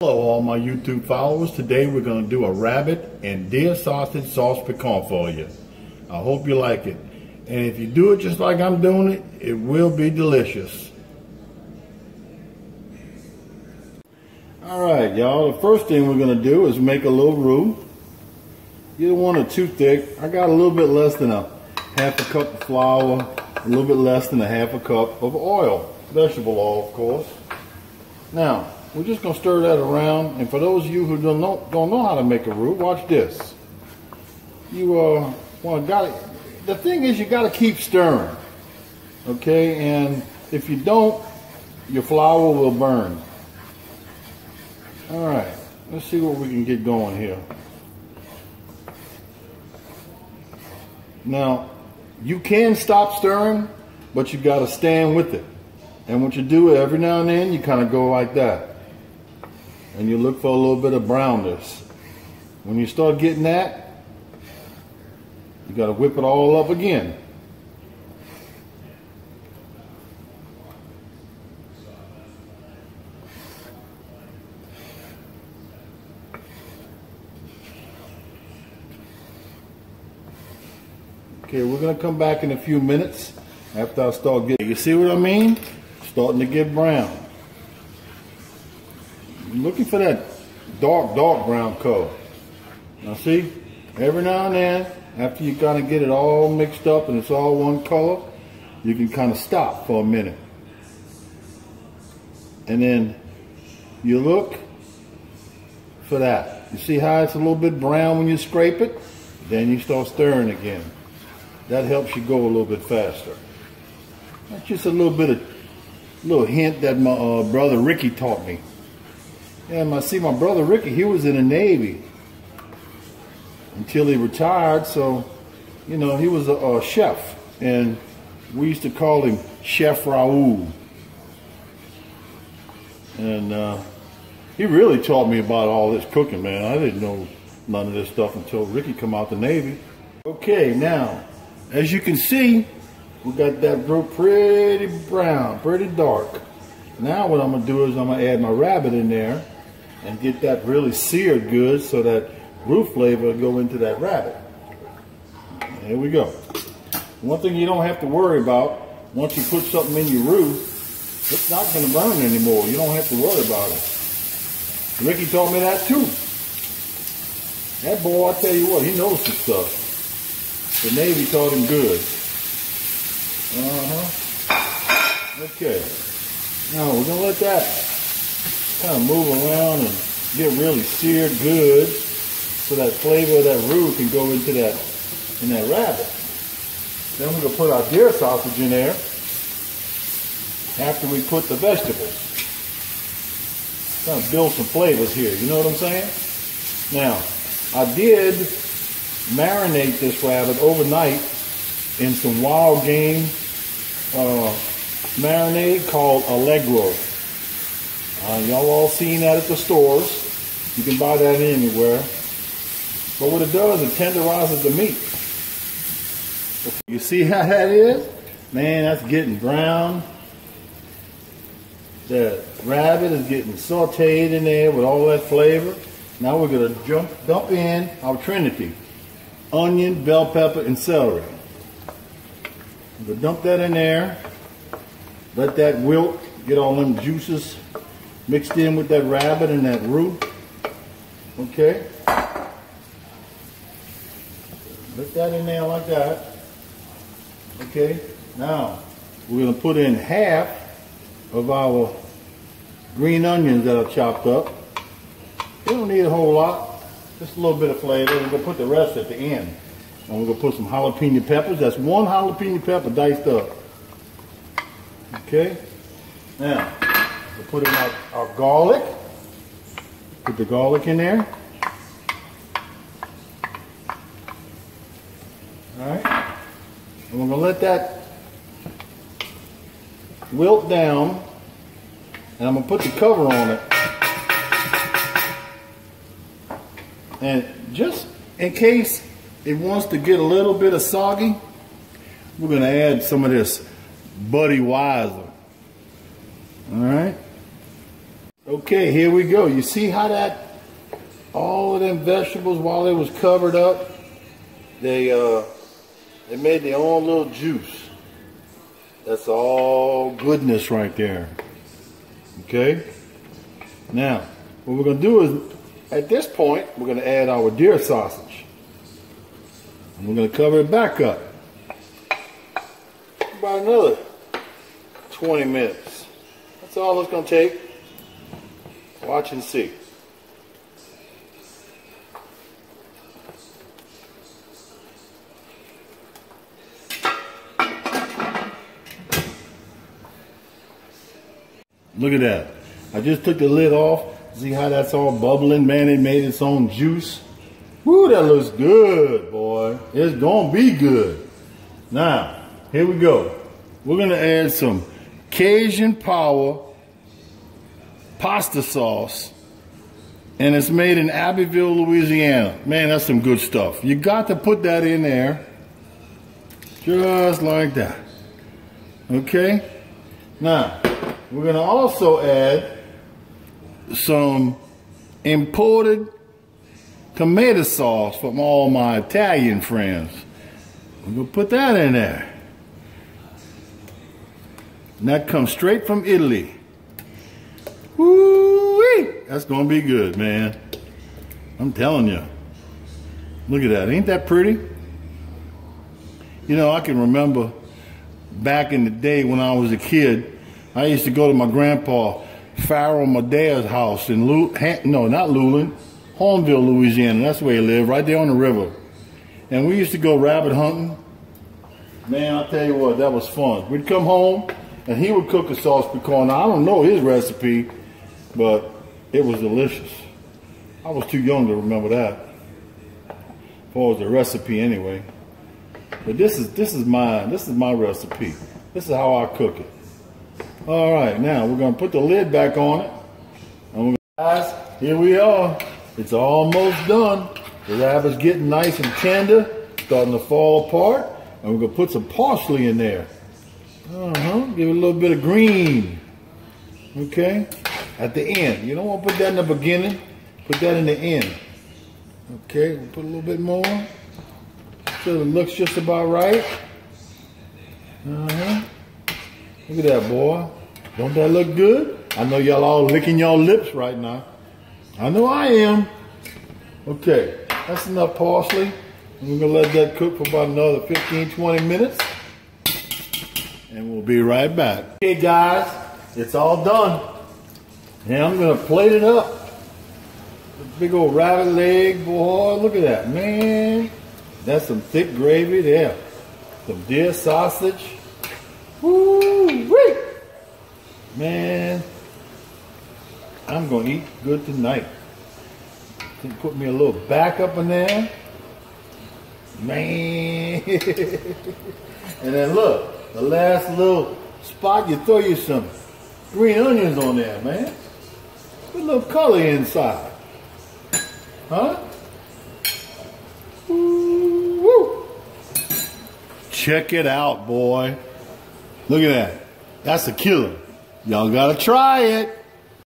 Hello all my YouTube followers. Today we're going to do a rabbit and deer sausage sauce piquante for you. I hope you like it. And if you do it just like I'm doing it, it will be delicious. Alright y'all, the first thing we're going to do is make a little roux. You don't want it too thick. I got a little bit less than a half a cup of flour, a little bit less than a half a cup of oil. Vegetable oil, of course. Now, we're just going to stir that around, and for those of you who don't know how to make a roux, watch this. The thing is you got to keep stirring, okay? And if you don't, your flour will burn. All right, let's see what we can get going here. Now, you can stop stirring, but you got to stand with it. And what you do every now and then, you kind of go like that. And you look for a little bit of brownness. When you start getting that, you got to whip it all up again. Okay, we're going to come back in a few minutes after I start getting, you see what I mean? Starting to get brown. I'm looking for that dark brown color. Now see, every now and then, after you kind of get it all mixed up and it's all one color, you can kind of stop for a minute. And then you look for that. You see how it's a little bit brown when you scrape it? Then you start stirring again. That helps you go a little bit faster. That's just a little hint that my brother Ricky taught me. And my brother Ricky, he was in the Navy until he retired. So, you know, he was a chef, and we used to call him Chef Raul. And he really taught me about all this cooking, man. I didn't know none of this stuff until Ricky come out the Navy. Okay, now, as you can see, we got that roux pretty brown, pretty dark. Now what I'm going to do is I'm going to add my rabbit in there and get that really seared good so that roux flavor will go into that rabbit. There we go. One thing you don't have to worry about, once you put something in your roux, it's not going to burn anymore. You don't have to worry about it. Ricky taught me that too. That boy, I tell you what, he knows some stuff. The Navy taught him good. Okay. Now we're going to let that kind of move around and get really seared good so that flavor of that roux can go into that rabbit. Then we're going to put our deer sausage in there after we put the vegetables. Kind of build some flavors here, you know what I'm saying? Now, I did marinate this rabbit overnight in some wild game marinade called Allegro. Y'all all seen that at the stores. You can buy that anywhere. But what it does, it tenderizes the meat. You see how that is? Man, that's getting brown. The rabbit is getting sauteed in there with all that flavor. Now we're going to dump in our trinity: onion, bell pepper, and celery. I'm going to dump that in there. Let that wilt, get all them juices mixed in with that rabbit and that roux. Okay. Let that in there like that. Okay. Now, we're going to put in half of our green onions that are chopped up. You don't need a whole lot. Just a little bit of flavor. We're going to put the rest at the end. And we're going to put some jalapeno peppers. That's one jalapeno pepper diced up. Okay. Now, we'll put in our garlic. Put the garlic in there. Alright. And we're going to let that wilt down. And I'm going to put the cover on it. And just in case it wants to get a little bit of soggy, we're going to add some of this Buddy Weiser. All right. Okay, here we go. You see how that, all of them vegetables, while it was covered up, they made their own little juice. That's all goodness right there. Okay? Now, what we're going to do is, at this point, we're going to add our deer sausage. And we're going to cover it back up. About another 20 minutes. That's all it's going to take. Watch and see. Look at that. I just took the lid off. See how that's all bubbling, man? It made its own juice. Woo, that looks good, boy. It's gonna be good. Now, here we go. We're gonna add some Cajun Power pasta sauce, and it's made in Abbeville, Louisiana. Man, that's some good stuff. You got to put that in there, just like that. Okay? Now, we're gonna also add some imported tomato sauce from all my Italian friends. We're gonna put that in there. And that comes straight from Italy. Woo-wee! That's gonna be good, man. I'm telling you. Look at that, ain't that pretty? You know, I can remember back in the day when I was a kid, I used to go to my grandpa Farrell Medea's house in Holmville, Louisiana. That's where he lived, right there on the river. And we used to go rabbit hunting. Man, I'll tell you what, that was fun. We'd come home and he would cook a sauce pecan. Now, I don't know his recipe, but it was delicious. I was too young to remember that. As far as the recipe anyway. But this is my recipe. This is how I cook it. All right, now we're gonna put the lid back on it. And guys, here we are. It's almost done. The rabbit's getting nice and tender, starting to fall apart. And we're gonna put some parsley in there. Give it a little bit of green. Okay? At the end. You don't want to put that in the beginning. Put that in the end. Okay, we'll put a little bit more. So it looks just about right. Look at that, boy. Don't that look good? I know y'all all licking your lips right now. I know I am. Okay, that's enough parsley. And we're gonna let that cook for about another 15, 20 minutes. And we'll be right back. Okay guys, it's all done. And I'm gonna plate it up. Big old rabbit leg, boy. Look at that, man. That's some thick gravy there. Some deer sausage. Woo-wee! Man, I'm gonna eat good tonight. Put me a little back up in there. Man. And then look, the last little spot, you throw you some green onions on there, man. Put a little color inside. Huh? Woo! Check it out, boy. Look at that. That's a killer. Y'all gotta try it.